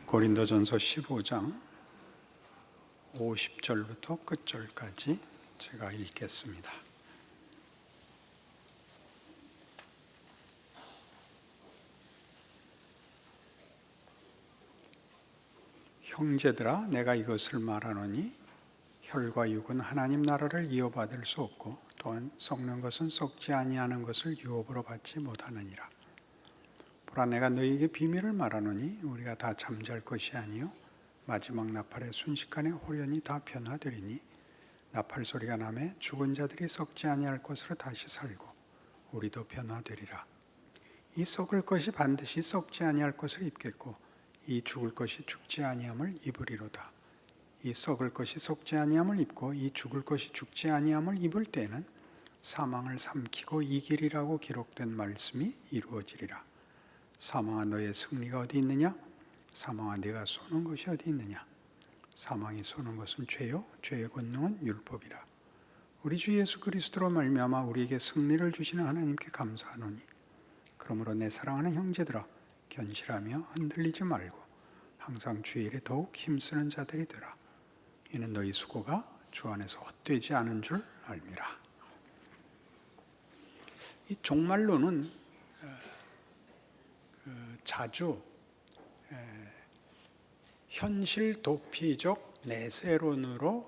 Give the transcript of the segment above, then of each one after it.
고린도전서 15장 50절부터 끝절까지 제가 읽겠습니다. 형제들아, 내가 이것을 말하노니 혈과 육은 하나님 나라를 이어받을 수 없고 또한 썩는 것은 썩지 아니하는 것을 유업으로 받지 못하느니라. 보라, 내가 너희에게 비밀을 말하노니 우리가 다 잠잘 것이 아니요 마지막 나팔의 순식간에 호련히 다 변화되리니 나팔 소리가 나매 죽은 자들이 썩지 아니할 것으로 다시 살고 우리도 변화되리라. 이 썩을 것이 반드시 썩지 아니할 것을 입겠고 이 죽을 것이 죽지 아니함을 입으리로다. 이 썩을 것이 썩지 아니함을 입고 이 죽을 것이 죽지 아니함을 입을 때에는 사망을 삼키고 이기리라고 기록된 말씀이 이루어지리라. 사망아, 너의 승리가 어디 있느냐? 사망아, 네가 쏘는 것이 어디 있느냐? 사망이 쏘는 것은 죄요 죄의 권능은 율법이라. 우리 주 예수 그리스도로 말미암아 우리에게 승리를 주시는 하나님께 감사하노니 그러므로 내 사랑하는 형제들아, 견실하며 흔들리지 말고 항상 주의 일에 더욱 힘쓰는 자들이 되라. 이는 너희 수고가 주 안에서 헛되지 않은 줄 알미라. 이 종말론은 자주 현실 도피적 내세론으로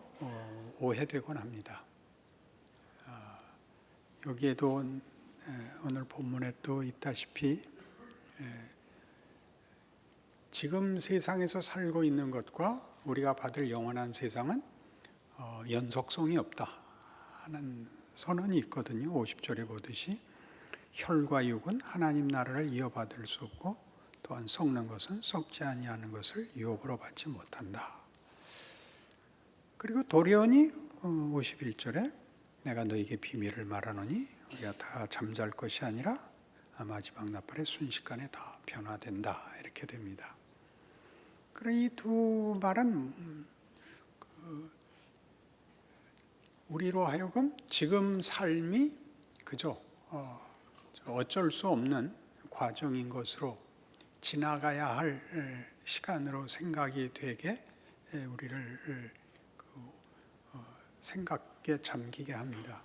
오해되곤 합니다. 여기에도 오늘 본문에 또 있다시피 지금 세상에서 살고 있는 것과 우리가 받을 영원한 세상은 연속성이 없다 하는 선언이 있거든요. 50절에 보듯이 혈과 육은 하나님 나라를 이어받을 수 없고 또한 썩는 것은 썩지 아니하는 것을 유업으로 받지 못한다. 그리고 도련이 51절에 내가 너에게 비밀을 말하노니 우리가 다 잠잘 것이 아니라 마지막 나팔의 순식간에 다 변화된다, 이렇게 됩니다. 그러니 이 두 말은 우리로 하여금 지금 삶이 그저 어쩔 수 없는 과정인 것으로 지나가야 할 시간으로 생각이 되게 우리를 생각에 잠기게 합니다.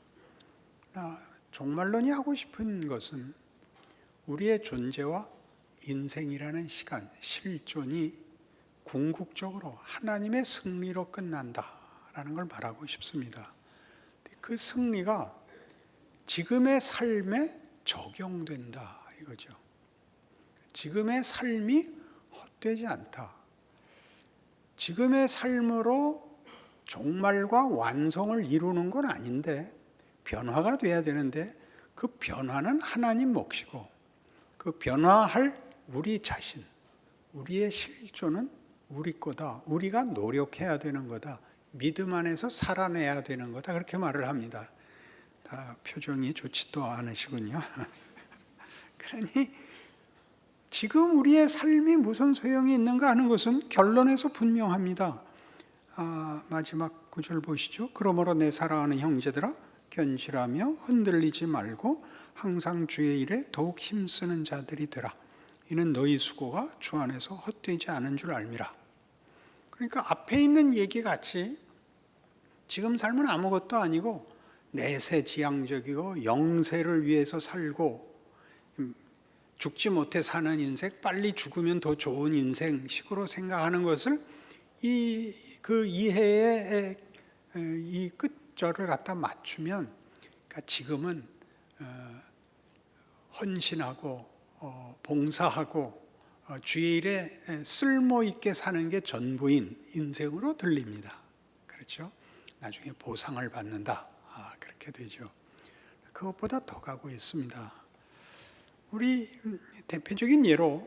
종말론이 하고 싶은 것은 우리의 존재와 인생이라는 시간, 실존이 궁극적으로 하나님의 승리로 끝난다라는 걸 말하고 싶습니다. 그 승리가 지금의 삶에 적용된다 이거죠. 지금의 삶이 헛되지 않다. 지금의 삶으로 종말과 완성을 이루는 건 아닌데 변화가 돼야 되는데 그 변화는 하나님 몫이고 그 변화할 우리 자신, 우리의 실존은 우리 거다. 우리가 노력해야 되는 거다. 믿음 안에서 살아내야 되는 거다. 그렇게 말을 합니다. 다 표정이 좋지도 않으시군요. 그러니 지금 우리의 삶이 무슨 소용이 있는가 하는 것은 결론에서 분명합니다. 마지막 구절 보시죠. 그러므로 내 사랑하는 형제들아, 견실하며 흔들리지 말고 항상 주의 일에 더욱 힘쓰는 자들이 되라. 이는 너희 수고가 주 안에서 헛되지 않은 줄 알미라. 그러니까 앞에 있는 얘기 같이 지금 삶은 아무것도 아니고 내세지향적이고 영세를 위해서 살고 죽지 못해 사는 인생, 빨리 죽으면 더 좋은 인생식으로 생각하는 것을 그 이해의 이 끝절을 갖다 맞추면, 그러니까 지금은 헌신하고 봉사하고 주의 일에 쓸모 있게 사는 게 전부인 인생으로 들립니다. 그렇죠? 나중에 보상을 받는다. 그렇게 되죠. 그것보다 더 가고 있습니다. 우리 대표적인 예로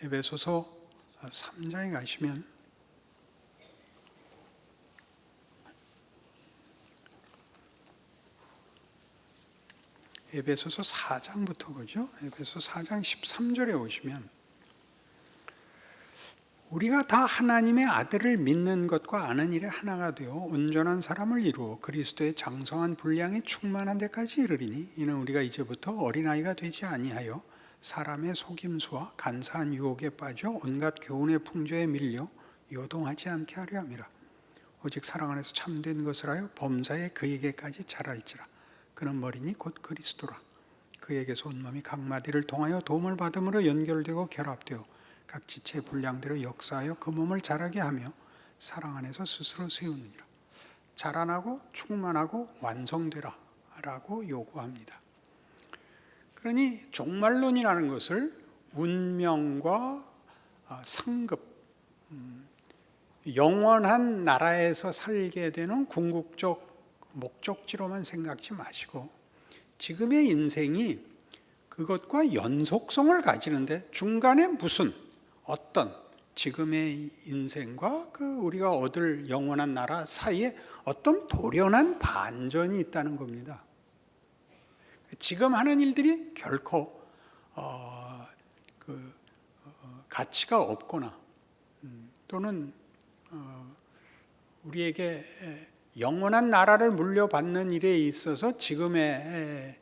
에베소서 3장에 가시면 에베소서 4장부터 그죠? 에베소 4장 13절에 오시면 우리가 다 하나님의 아들을 믿는 것과 아는 일에 하나가 되어 온전한 사람을 이루어 그리스도의 장성한 분량이 충만한 데까지 이르리니 이는 우리가 이제부터 어린아이가 되지 아니하여 사람의 속임수와 간사한 유혹에 빠져 온갖 교훈의 풍조에 밀려 요동하지 않게 하려 함이라. 오직 사랑 안에서 참된 것을 하여 범사에 그에게까지 자랄지라. 그는 머리니 곧 그리스도라. 그에게서 온몸이 각 마디를 통하여 도움을 받음으로 연결되고 결합되어 각 지체의 분량대로 역사하여 그 몸을 자라게 하며 사랑 안에서 스스로 세우느니라. 자라나고 충만하고 완성되라 라고 요구합니다. 그러니 종말론이라는 것을 운명과 상급, 영원한 나라에서 살게 되는 궁극적 목적지로만 생각지 마시고 지금의 인생이 그것과 연속성을 가지는데 중간에 무슨 어떤 지금의 인생과 그 우리가 얻을 영원한 나라 사이에 어떤 돌연한 반전이 있다는 겁니다. 지금 하는 일들이 결코 가치가 없거나 또는 우리에게 영원한 나라를 물려받는 일에 있어서 지금의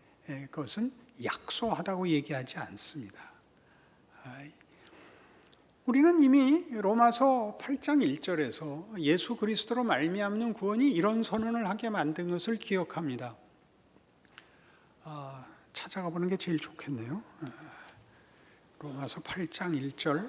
것은 약소하다고 얘기하지 않습니다. 우리는 이미 로마서 8장 1절에서 예수 그리스도로 말미암는 구원이 이런 선언을 하게 만든 것을 기억합니다. 찾아가 보는 게 제일 좋겠네요. 로마서 8장 1절.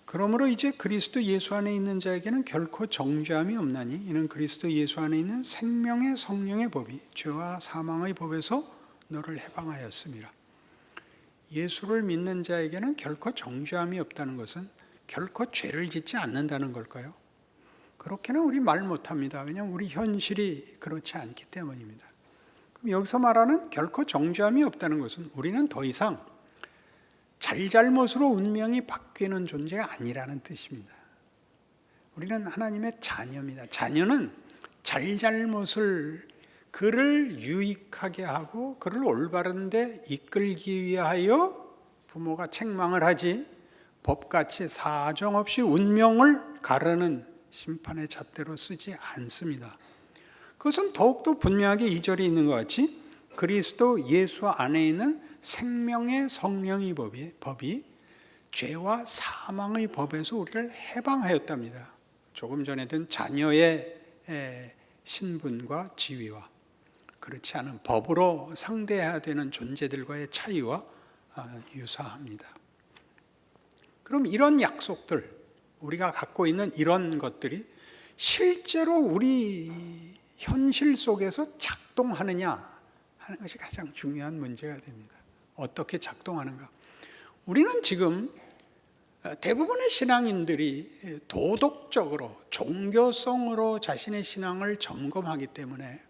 그러므로 이제 그리스도 예수 안에 있는 자에게는 결코 정죄함이 없나니 이는 그리스도 예수 안에 있는 생명의 성령의 법이 죄와 사망의 법에서 너를 해방하였음이라. 예수를 믿는 자에게는 결코 정죄함이 없다는 것은 결코 죄를 짓지 않는다는 걸까요? 그렇게는 우리 말 못합니다. 왜냐하면 우리 현실이 그렇지 않기 때문입니다. 그럼 여기서 말하는 결코 정죄함이 없다는 것은 우리는 더 이상 잘잘못으로 운명이 바뀌는 존재가 아니라는 뜻입니다. 우리는 하나님의 자녀입니다. 자녀는 잘잘못을 그를 유익하게 하고 그를 올바른 데 이끌기 위하여 부모가 책망을 하지 법같이 사정없이 운명을 가르는 심판의 잣대로 쓰지 않습니다. 그것은 더욱더 분명하게 2절에 있는 것 같이 그리스도 예수 안에 있는 생명의 성령의 법이 죄와 사망의 법에서 우리를 해방하였답니다. 조금 전에 든 자녀의 신분과 지위와 그렇지 않은 법으로 상대해야 되는 존재들과의 차이와 유사합니다. 그럼 이런 약속들, 우리가 갖고 있는 이런 것들이 실제로 우리 현실 속에서 작동하느냐 하는 것이 가장 중요한 문제가 됩니다. 어떻게 작동하는가? 우리는 지금 대부분의 신앙인들이 도덕적으로 종교성으로 자신의 신앙을 점검하기 때문에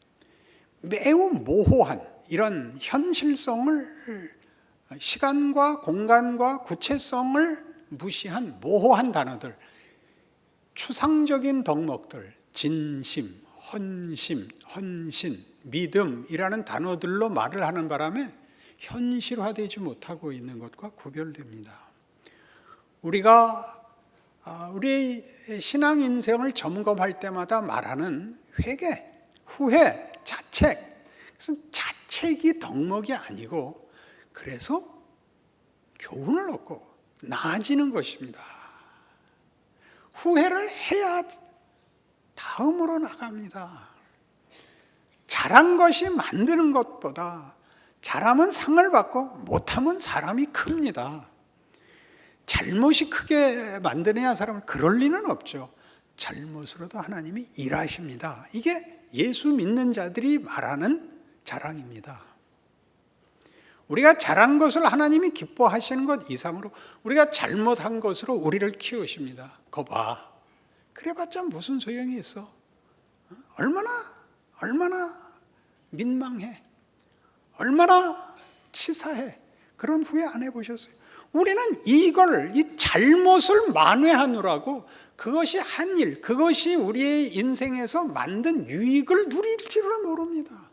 매우 모호한 이런 현실성을 시간과 공간과 구체성을 무시한 모호한 단어들, 추상적인 덕목들, 진심, 헌신, 믿음이라는 단어들로 말을 하는 바람에 현실화되지 못하고 있는 것과 구별됩니다. 우리가 우리 신앙 인생을 점검할 때마다 말하는 회개, 후회, 자책, 그것은 자책이 덕목이 아니고 그래서 교훈을 얻고 나아지는 것입니다. 후회를 해야 다음으로 나갑니다. 잘한 것이 만드는 것보다 잘하면 상을 받고 못하면 사람이 큽니다. 잘못이 크게 만드느냐 사람을 그럴 리는 없죠. 잘못으로도 하나님이 일하십니다. 이게 예수 믿는 자들이 말하는 자랑입니다. 우리가 잘한 것을 하나님이 기뻐하시는 것 이상으로 우리가 잘못한 것으로 우리를 키우십니다. 거 봐. 그래봤자 무슨 소용이 있어? 얼마나 민망해. 얼마나 치사해. 그런 후회 안 해보셨어요? 우리는 이 잘못을 만회하느라고 그것이 한 일, 그것이 우리의 인생에서 만든 유익을 누릴 줄을 모릅니다.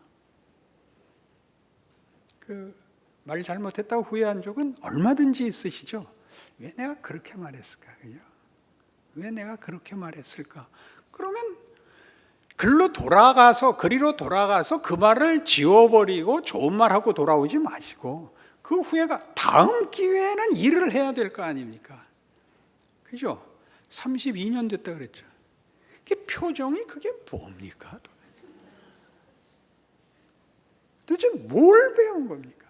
말 잘못했다고 후회한 적은 얼마든지 있으시죠? 왜 내가 그렇게 말했을까? 그죠? 왜 내가 그렇게 말했을까? 그러면 그리로 돌아가서 그 말을 지워버리고 좋은 말하고 돌아오지 마시고 그 후에가 다음 기회에는 일을 해야 될 거 아닙니까? 그죠? 32년 됐다 그랬죠. 그 표정이 그게 뭡니까? 도대체 뭘 배운 겁니까?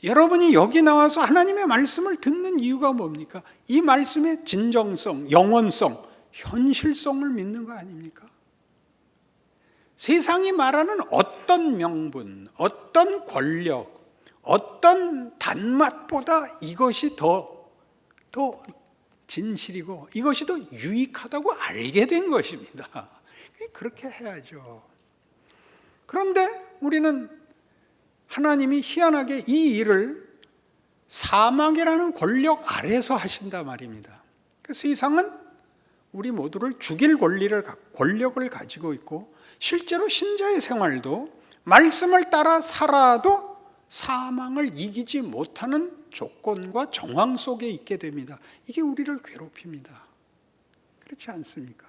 여러분이 여기 나와서 하나님의 말씀을 듣는 이유가 뭡니까? 이 말씀의 진정성, 영원성, 현실성을 믿는 거 아닙니까? 세상이 말하는 어떤 명분, 어떤 권력, 어떤 단맛보다 이것이 더 진실이고 이것이 더 유익하다고 알게 된 것입니다. 그렇게 해야죠. 그런데 우리는 하나님이 희한하게 이 일을 사망이라는 권력 아래서 하신단 말입니다. 그래서 세상은 우리 모두를 죽일 권력을 가지고 있고 실제로 신자의 생활도 말씀을 따라 살아도 사망을 이기지 못하는 조건과 정황 속에 있게 됩니다. 이게 우리를 괴롭힙니다. 그렇지 않습니까?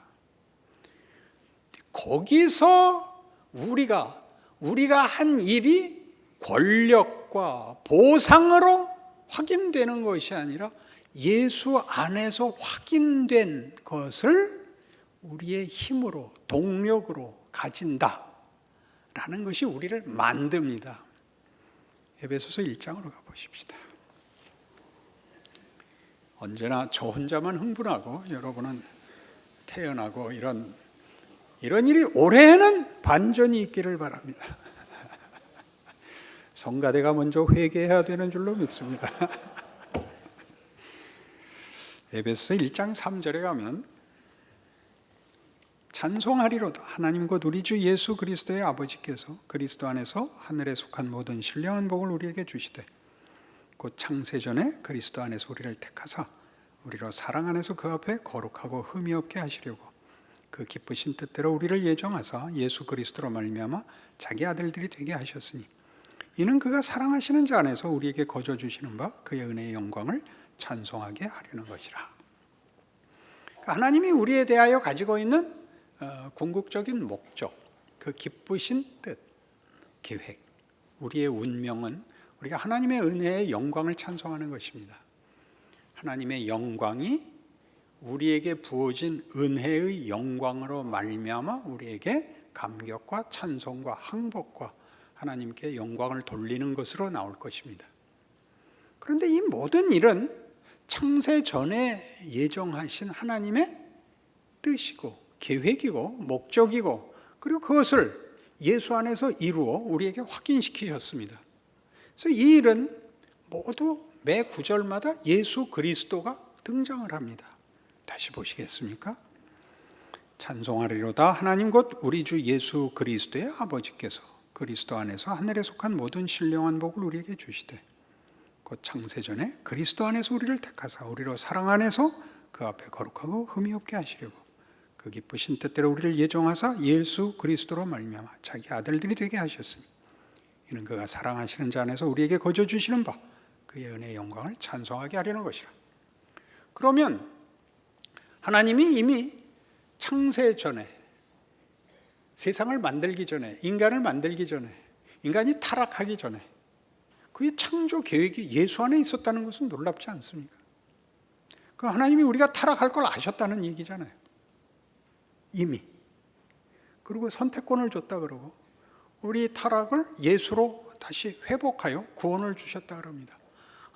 거기서 우리가 한 일이 권력과 보상으로 확인되는 것이 아니라 예수 안에서 확인된 것을 우리의 힘으로, 동력으로 가진다라는 것이 우리를 만듭니다. 에베소서 1장으로 가보십시다. 언제나 저 혼자만 흥분하고 여러분은 태연하고 이런 일이 올해는 반전이 있기를 바랍니다. 성가대가 먼저 회개해야 되는 줄로 믿습니다. 에베소서 1장 3절에 가면 찬송하리로다 하나님 곧 우리 주 예수 그리스도의 아버지께서 그리스도 안에서 하늘에 속한 모든 신령한 복을 우리에게 주시되 곧 창세전에 그리스도 안에서 우리를 택하사 우리로 사랑 안에서 그 앞에 거룩하고 흠이 없게 하시려고 그 기쁘신 뜻대로 우리를 예정하사 예수 그리스도로 말미암아 자기 아들들이 되게 하셨으니 이는 그가 사랑하시는 자 안에서 우리에게 거저 주시는 바 그의 은혜의 영광을 찬송하게 하려는 것이라. 하나님이 우리에 대하여 가지고 있는 궁극적인 목적, 그 기쁘신 뜻, 계획, 우리의 운명은 우리가 하나님의 은혜의 영광을 찬송하는 것입니다. 하나님의 영광이 우리에게 부어진 은혜의 영광으로 말미암아 우리에게 감격과 찬송과 항복과 하나님께 영광을 돌리는 것으로 나올 것입니다. 그런데 이 모든 일은 창세 전에 예정하신 하나님의 뜻이고 계획이고 목적이고 그리고 그것을 예수 안에서 이루어 우리에게 확인시키셨습니다. 그래서 이 일은 모두 매 구절마다 예수 그리스도가 등장을 합니다. 다시 보시겠습니까? 찬송하리로다 하나님 곧 우리 주 예수 그리스도의 아버지께서 그리스도 안에서 하늘에 속한 모든 신령한 복을 우리에게 주시되 곧 창세전에 그리스도 안에서 우리를 택하사 우리로 사랑 안에서 그 앞에 거룩하고 흠이 없게 하시려고 그 기쁘신 뜻대로 우리를 예정하사 예수 그리스도로 말미암아 자기 아들들이 되게 하셨으니 이는 그가 사랑하시는 자 안에서 우리에게 거저 주시는 바 그의 은혜의 영광을 찬송하게 하려는 것이라. 그러면 하나님이 이미 창세 전에 세상을 만들기 전에 인간을 만들기 전에 인간이 타락하기 전에 그의 창조 계획이 예수 안에 있었다는 것은 놀랍지 않습니까? 그 하나님이 우리가 타락할 걸 아셨다는 얘기잖아요. 이미. 그리고 선택권을 줬다 그러고 우리 타락을 예수로 다시 회복하여 구원을 주셨다 그럽니다.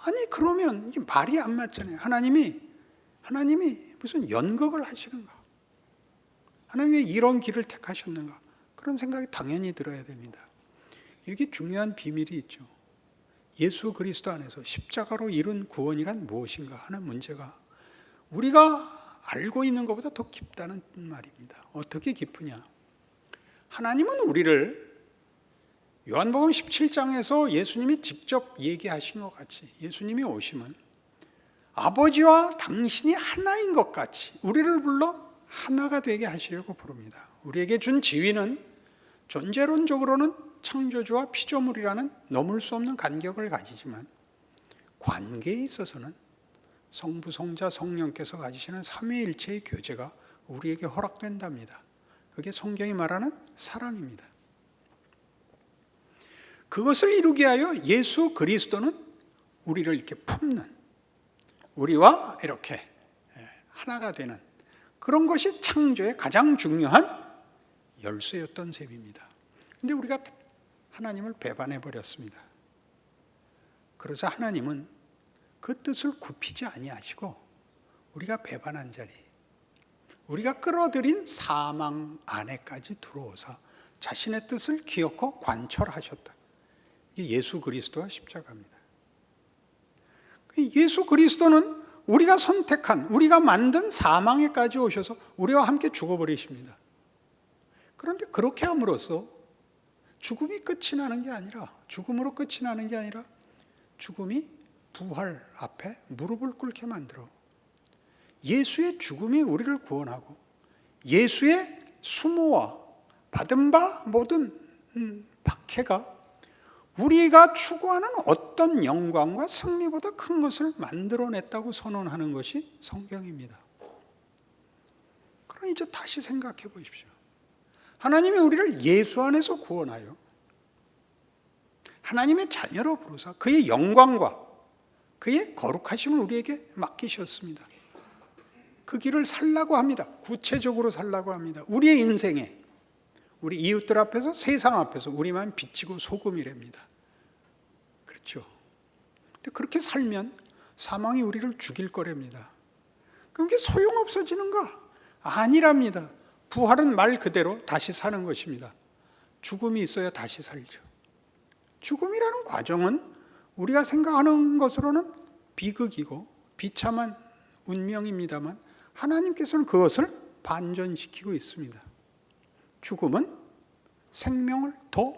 아니 그러면 이게 말이 안 맞잖아요. 하나님이 무슨 연극을 하시는가? 하나님이 이런 길을 택하셨는가? 그런 생각이 당연히 들어야 됩니다. 이게 중요한 비밀이 있죠. 예수 그리스도 안에서 십자가로 이룬 구원이란 무엇인가 하는 문제가 우리가 알고 있는 것보다 더 깊다는 말입니다. 어떻게 깊으냐? 하나님은 우리를 요한복음 17장에서 예수님이 직접 얘기하신 것 같이 예수님이 오시면 아버지와 당신이 하나인 것 같이 우리를 불러 하나가 되게 하시려고 부릅니다. 우리에게 준 지위는 존재론적으로는 창조주와 피조물이라는 넘을 수 없는 간격을 가지지만 관계에 있어서는 성부, 성자, 성령께서 가지시는 삼위일체의 교제가 우리에게 허락된답니다. 그게 성경이 말하는 사랑입니다. 그것을 이루기 위하여 예수 그리스도는 우리를 이렇게 품는, 우리와 이렇게 하나가 되는 그런 것이 창조의 가장 중요한 열쇠였던 셈입니다. 그런데 우리가 하나님을 배반해 버렸습니다. 그러자 하나님은 그 뜻을 굽히지 아니하시고 우리가 배반한 자리, 우리가 끌어들인 사망 안에까지 들어오사 자신의 뜻을 기어코 관철하셨다. 이게 예수 그리스도와 십자가입니다. 예수 그리스도는 우리가 선택한, 우리가 만든 사망에까지 오셔서 우리와 함께 죽어버리십니다. 그런데 그렇게 함으로써 죽음이 끝이 나는 게 아니라, 죽음으로 끝이 나는 게 아니라 죽음이 부활 앞에 무릎을 꿇게 만들어 예수의 죽음이 우리를 구원하고 예수의 수모와 받은 바 모든 박해가 우리가 추구하는 어떤 영광과 승리보다 큰 것을 만들어냈다고 선언하는 것이 성경입니다. 그럼 이제 다시 생각해 보십시오. 하나님이 우리를 예수 안에서 구원하여 하나님의 자녀로 부르사 그의 영광과 그의 거룩하심을 우리에게 맡기셨습니다. 그 길을 살라고 합니다. 구체적으로 살라고 합니다. 우리의 인생에, 우리 이웃들 앞에서, 세상 앞에서 우리만 비치고 소금이랍니다. 그렇죠? 근데 그렇게 살면 사망이 우리를 죽일 거랍니다. 그럼 그게 소용없어지는가? 아니랍니다. 부활은 말 그대로 다시 사는 것입니다. 죽음이 있어야 다시 살죠. 죽음이라는 과정은 우리가 생각하는 것으로는 비극이고 비참한 운명입니다만 하나님께서는 그것을 반전시키고 있습니다. 죽음은 생명을 더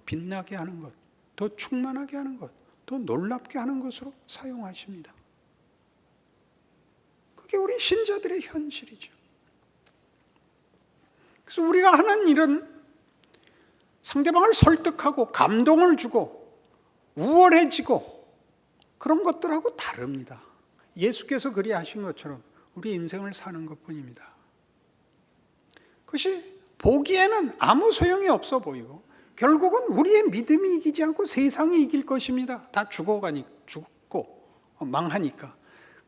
빛나게 하는 것, 더 충만하게 하는 것, 더 놀랍게 하는 것으로 사용하십니다. 그게 우리 신자들의 현실이죠. 그래서 우리가 하는 일은 상대방을 설득하고 감동을 주고 우월해지고 그런 것들하고 다릅니다. 예수께서 그리하신 것처럼 우리 인생을 사는 것뿐입니다. 그것이 보기에는 아무 소용이 없어 보이고 결국은 우리의 믿음이 이기지 않고 세상이 이길 것입니다. 다 죽고 망하니까.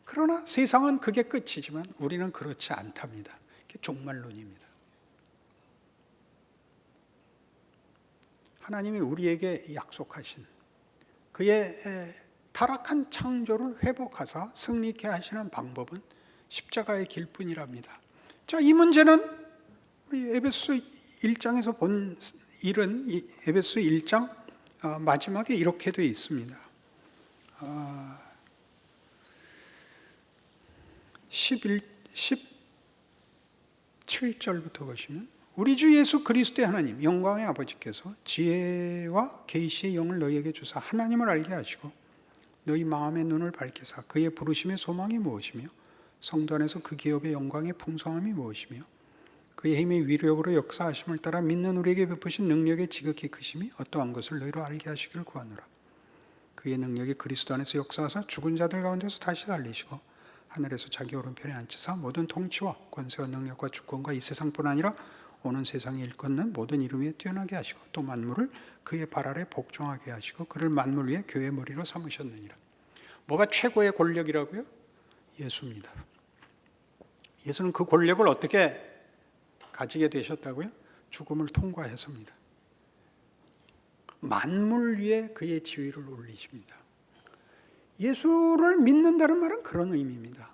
그러나 세상은 그게 끝이지만 우리는 그렇지 않답니다. 그게 종말론입니다. 하나님이 우리에게 약속하신 그의 타락한 창조를 회복하사 승리케 하시는 방법은 십자가의 길뿐이랍니다. 자, 이 문제는 우리 에베소 1장에서 본 일은 에베소 1장 마지막에 이렇게 되어 있습니다. 17절부터 보시면 우리 주 예수 그리스도의 하나님 영광의 아버지께서 지혜와 계시의 영을 너희에게 주사 하나님을 알게 하시고 너희 마음의 눈을 밝히사 그의 부르심의 소망이 무엇이며 성도 안에서 그 기업의 영광의 풍성함이 무엇이며 그의 힘의 위력으로 역사하심을 따라 믿는 우리에게 베푸신 능력의 지극히 크심이 어떠한 것을 너희로 알게 하시기를 구하노라. 그의 능력이 그리스도 안에서 역사하사 죽은 자들 가운데서 다시 살리시고 하늘에서 자기 오른편에 앉히사 모든 통치와 권세와 능력과 주권과 이 세상뿐 아니라 오는 세상에 일컫는 모든 이름 위에 뛰어나게 하시고 또 만물을 그의 발 아래 복종하게 하시고 그를 만물 위에 교회 머리로 삼으셨느니라. 뭐가 최고의 권력이라고요? 예수입니다. 예수는 그 권력을 어떻게 가지게 되셨다고요? 죽음을 통과해서입니다. 만물 위에 그의 지위를 올리십니다. 예수를 믿는다는 말은 그런 의미입니다.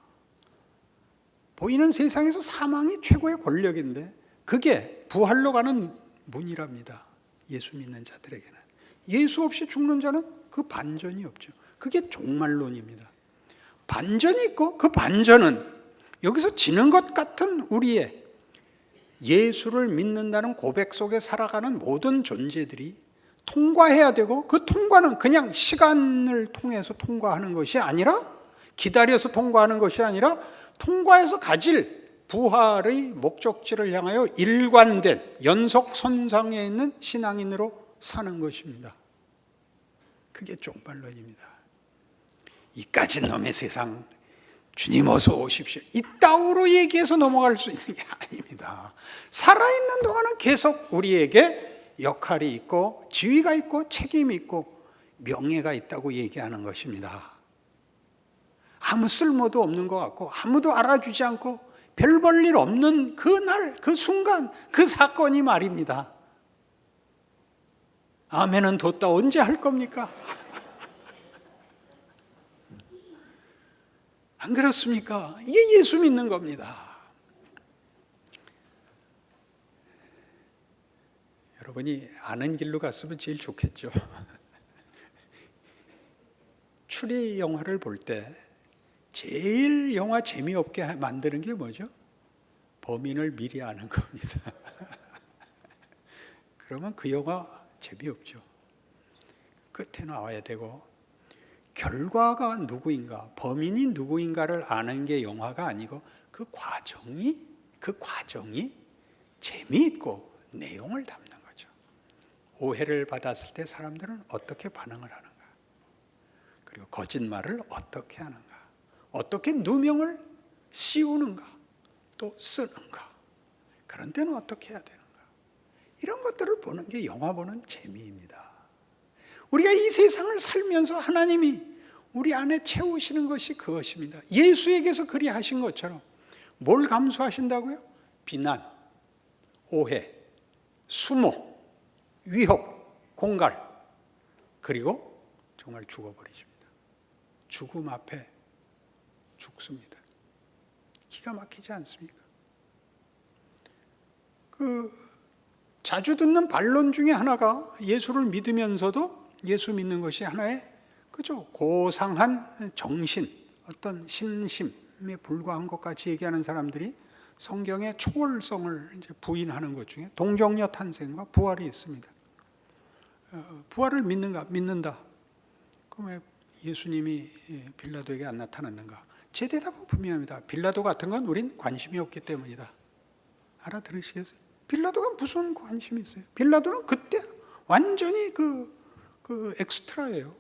보이는 세상에서 사망이 최고의 권력인데 그게 부활로 가는 문이랍니다. 예수 믿는 자들에게는. 예수 없이 죽는 자는 그 반전이 없죠. 그게 종말론입니다. 반전이 있고 그 반전은 여기서 지는 것 같은 우리의 예수를 믿는다는 고백 속에 살아가는 모든 존재들이 통과해야 되고 그 통과는 그냥 시간을 통해서 통과하는 것이 아니라 기다려서 통과하는 것이 아니라 통과해서 가질 부활의 목적지를 향하여 일관된 연속선상에 있는 신앙인으로 사는 것입니다. 그게 종말론입니다. 이까진 놈의 세상 주님 어서 오십시오. 이따위로 얘기해서 넘어갈 수 있는 게 아닙니다. 살아있는 동안은 계속 우리에게 역할이 있고 지위가 있고 책임이 있고 명예가 있다고 얘기하는 것입니다. 아무 쓸모도 없는 것 같고 아무도 알아주지 않고 별 볼 일 없는 그날, 그 순간, 그 사건이 말입니다. 아멘은 뒀다 언제 할 겁니까? 안 그렇습니까? 이게 예수 믿는 겁니다. 여러분이 아는 길로 갔으면 제일 좋겠죠. 추리 영화를 볼 때 제일 영화 재미없게 만드는 게 뭐죠? 범인을 미리 아는 겁니다. 그러면 그 영화 재미없죠. 끝에 나와야 되고 결과가 누구인가, 범인이 누구인가를 아는 게 영화가 아니고 그 과정이 재미있고 내용을 담는 거죠. 오해를 받았을 때 사람들은 어떻게 반응을 하는가, 그리고 거짓말을 어떻게 하는가, 어떻게 누명을 씌우는가, 또 쓰는가, 그런 데는 어떻게 해야 되는가, 이런 것들을 보는 게 영화 보는 재미입니다. 우리가 이 세상을 살면서 하나님이 우리 안에 채우시는 것이 그것입니다. 예수에게서 그리하신 것처럼 뭘 감수하신다고요? 비난, 오해, 수모, 위협, 공갈, 그리고 정말 죽어버리십니다. 죽음 앞에 죽습니다. 기가 막히지 않습니까? 자주 듣는 반론 중에 하나가 예수를 믿으면서도 예수 믿는 것이 하나의 고상한 정신, 어떤 신심에 불과한 것 같이 얘기하는 사람들이 성경의 초월성을 이제 부인하는 것 중에 동정녀 탄생과 부활이 있습니다. 부활을 믿는다. 그럼 왜 예수님이 빌라도에게 안 나타났는가? 제 대답은 분명합니다. 빌라도 같은 건 우린 관심이 없기 때문이다. 알아들으시겠어요? 빌라도가 무슨 관심이 있어요? 빌라도는 그때 완전히 그 엑스트라예요.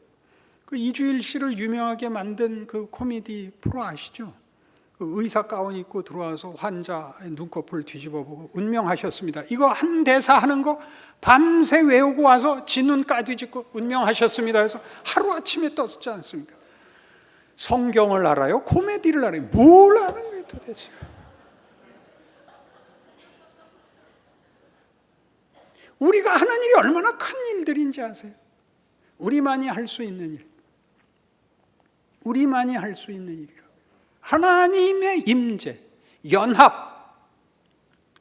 그 이주일 씨를 유명하게 만든 그 코미디 프로 아시죠? 그 의사 가운 입고 들어와서 환자 눈꺼풀 뒤집어 보고 운명하셨습니다. 이거 한 대사 하는 거 밤새 외우고 와서 지 눈 까뒤집고 운명하셨습니다 해서 하루아침에 떴지 않습니까? 성경을 알아요? 코미디를 알아요? 뭘 아는 거예요 도대체? 우리가 하는 일이 얼마나 큰 일들인지 아세요? 우리만이 할 수 있는 일. 우리만이 할 수 있는 일이라고. 하나님의 임재, 연합,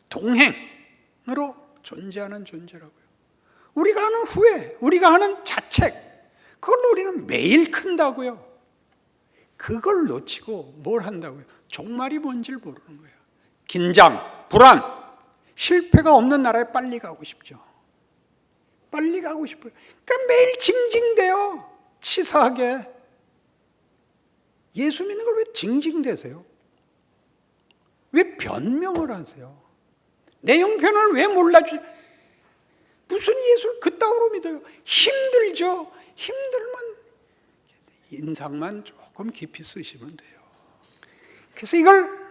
동행으로 존재하는 존재라고요. 우리가 하는 후회, 우리가 하는 자책, 그걸로 우리는 매일 큰다고요. 그걸 놓치고 뭘 한다고요? 종말이 뭔지를 모르는 거예요. 긴장, 불안, 실패가 없는 나라에 빨리 가고 싶죠. 빨리 가고 싶어요. 그러니까 매일 징징대요. 치사하게. 예수 믿는 걸 왜 징징대세요? 왜 변명을 하세요? 내 형편을 왜 몰라주세요? 무슨 예수를 그따위로 믿어요? 힘들죠. 힘들면 인상만 조금 깊이 쓰시면 돼요. 그래서 이걸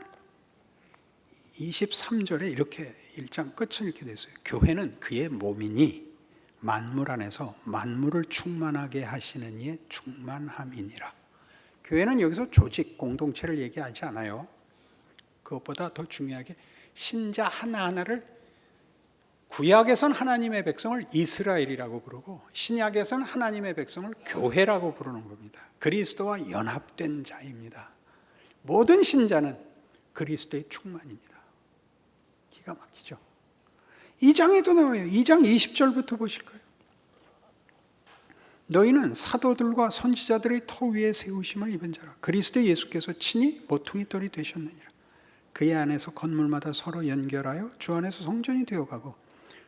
23절에 이렇게 1장 끝은 이렇게 됐어요. 교회는 그의 몸이니 만물 안에서 만물을 충만하게 하시는 이의 충만함이니라. 교회는 여기서 조직, 공동체를 얘기하지 않아요. 그것보다 더 중요하게 신자 하나하나를, 구약에선 하나님의 백성을 이스라엘이라고 부르고 신약에선 하나님의 백성을 교회라고 부르는 겁니다. 그리스도와 연합된 자입니다. 모든 신자는 그리스도의 충만입니다. 기가 막히죠. 2장에도 나와요. 2장 20절부터 보실까요? 너희는 사도들과 선지자들의 터 위에 세우심을 입은 자라. 그리스도 예수께서 친히 모퉁이 돌이 되셨느니라. 그의 안에서 건물마다 서로 연결하여 주 안에서 성전이 되어가고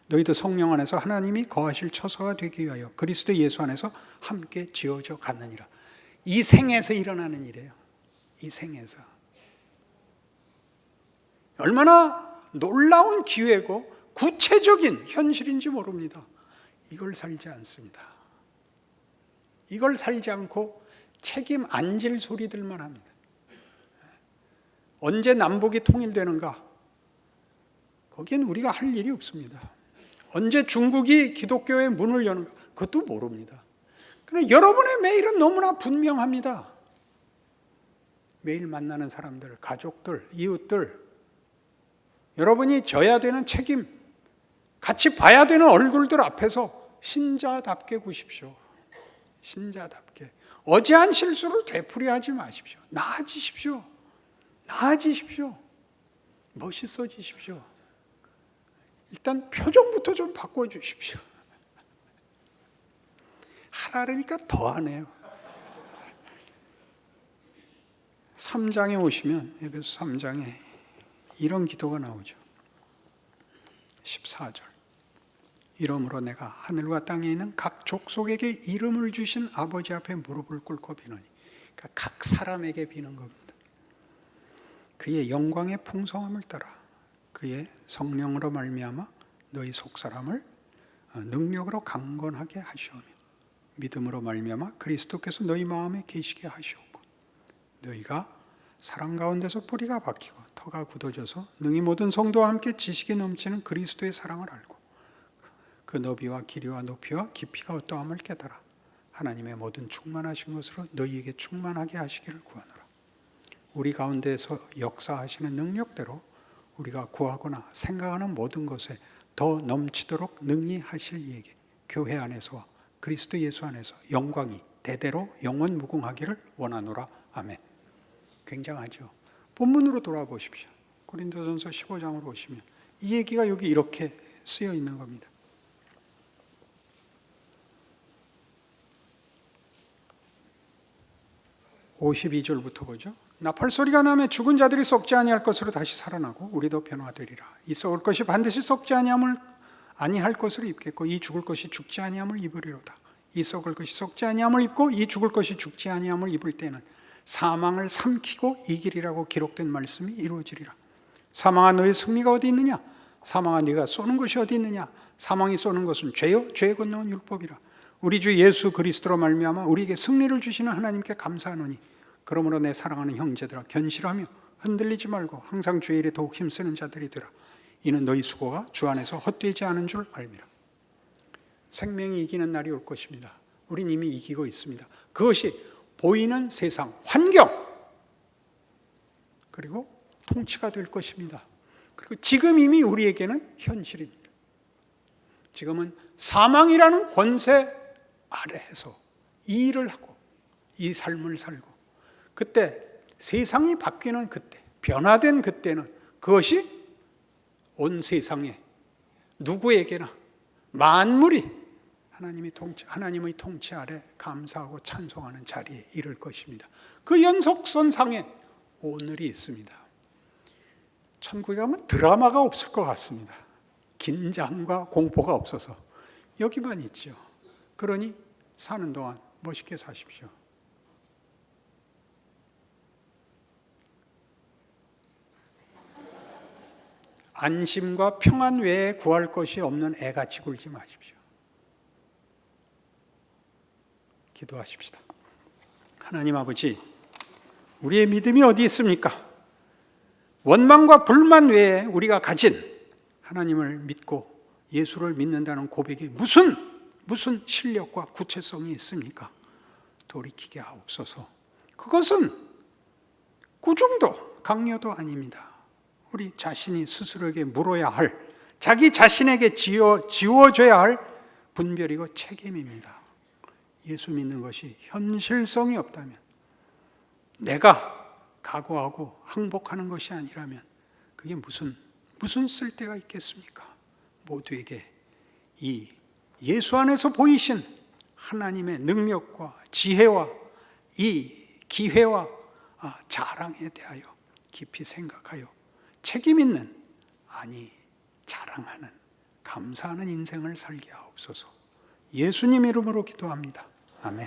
너희도 성령 안에서 하나님이 거하실 처소가 되기 위하여 그리스도 예수 안에서 함께 지어져 갔느니라. 이 생에서 일어나는 일이에요. 이 생에서. 얼마나 놀라운 기회고 구체적인 현실인지 모릅니다. 이걸 살지 않습니다. 이걸 살지 않고 책임 안 질 소리들만 합니다. 언제 남북이 통일되는가? 거기엔 우리가 할 일이 없습니다. 언제 중국이 기독교의 문을 여는가? 그것도 모릅니다. 그러나 여러분의 매일은 너무나 분명합니다. 매일 만나는 사람들, 가족들, 이웃들, 여러분이 져야 되는 책임, 같이 봐야 되는 얼굴들 앞에서 신자답게 구십시오. 신자답게. 어제한 실수를 되풀이하지 마십시오. 나아지십시오. 나아지십시오. 멋있어지십시오. 일단 표정부터 좀 바꿔주십시오. 하라니까 더 하네요. 3장에 오시면 에베소 3장에 이런 기도가 나오죠. 14절. 이러므로 내가 하늘과 땅에 있는 각 족속에게 이름을 주신 아버지 앞에 무릎을 꿇고 비노니. 그러니까 각 사람에게 비는 겁니다. 그의 영광의 풍성함을 따라 그의 성령으로 말미암아 너희 속사람을 능력으로 강건하게 하시오며 믿음으로 말미암아 그리스도께서 너희 마음에 계시게 하시옵고 너희가 사랑 가운데서 뿌리가 박히고 터가 굳어져서 능히 모든 성도와 함께 지식이 넘치는 그리스도의 사랑을 알고 그 너비와 길이와 높이와 깊이가 어떠함을 깨달아 하나님의 모든 충만하신 것으로 너희에게 충만하게 하시기를 구하노라. 우리 가운데서 역사하시는 능력대로 우리가 구하거나 생각하는 모든 것에 더 넘치도록 능히 하실 이에게 교회 안에서와 그리스도 예수 안에서 영광이 대대로 영원 무궁하기를 원하노라. 아멘. 굉장하죠. 본문으로 돌아보십시오. 고린도전서 15장으로 오시면 이 얘기가 여기 이렇게 쓰여 있는 겁니다. 52절부터 보죠. 나팔소리가 나며 죽은 자들이 썩지 아니할 것으로 다시 살아나고 우리도 변화되리라. 이 썩을 것이 반드시 썩지 아니할 것으로 입겠고 이 죽을 것이 죽지 아니함을 입으리로다. 이 썩을 것이 썩지 아니함을 입고 이 죽을 것이 죽지 아니함을 입을 때는 사망을 삼키고 이기리라고 기록된 말씀이 이루어지리라. 사망아 너의 승리가 어디 있느냐? 사망아 네가 쏘는 것이 어디 있느냐? 사망이 쏘는 것은 죄요 죄에 건너온 율법이라. 우리 주 예수 그리스도로 말미암아 우리에게 승리를 주시는 하나님께 감사하노니 그러므로 내 사랑하는 형제들아 견실하며 흔들리지 말고 항상 주의 일에 더욱 힘쓰는 자들이 되라. 이는 너희 수고가 주 안에서 헛되지 않은 줄 알미라. 생명이 이기는 날이 올 것입니다. 우린 이미 이기고 있습니다. 그것이 보이는 세상, 환경 그리고 통치가 될 것입니다. 그리고 지금 이미 우리에게는 현실입니다. 지금은 사망이라는 권세 아래에서 이 일을 하고 이 삶을 살고 그때 세상이 바뀌는 그때 변화된 그때는 그것이 온 세상에 누구에게나 만물이 하나님의 통치 아래 감사하고 찬송하는 자리에 이를 것입니다. 그 연속선상에 오늘이 있습니다. 천국에 가면 드라마가 없을 것 같습니다. 긴장과 공포가 없어서 여기만 있죠. 그러니 사는 동안 멋있게 사십시오. 안심과 평안 외에 구할 것이 없는 애같이 굴지 마십시오. 기도하십시다. 하나님 아버지, 우리의 믿음이 어디 있습니까? 원망과 불만 외에 우리가 가진 하나님을 믿고 예수를 믿는다는 고백이 무슨 실력과 구체성이 있습니까? 돌이키게 하옵소서. 그것은 꾸중도 강요도 아닙니다. 우리 자신이 스스로에게 물어야 할, 자기 자신에게 지워져야 할 분별이고 책임입니다. 예수 믿는 것이 현실성이 없다면, 내가 각오하고 항복하는 것이 아니라면 그게 무슨 쓸데가 있겠습니까? 모두에게 이 예수 안에서 보이신 하나님의 능력과 지혜와 이 기회와 자랑에 대하여 깊이 생각하여 책임 있는, 아니 자랑하는, 감사하는 인생을 살게 하옵소서. 예수님 이름으로 기도합니다. 아멘.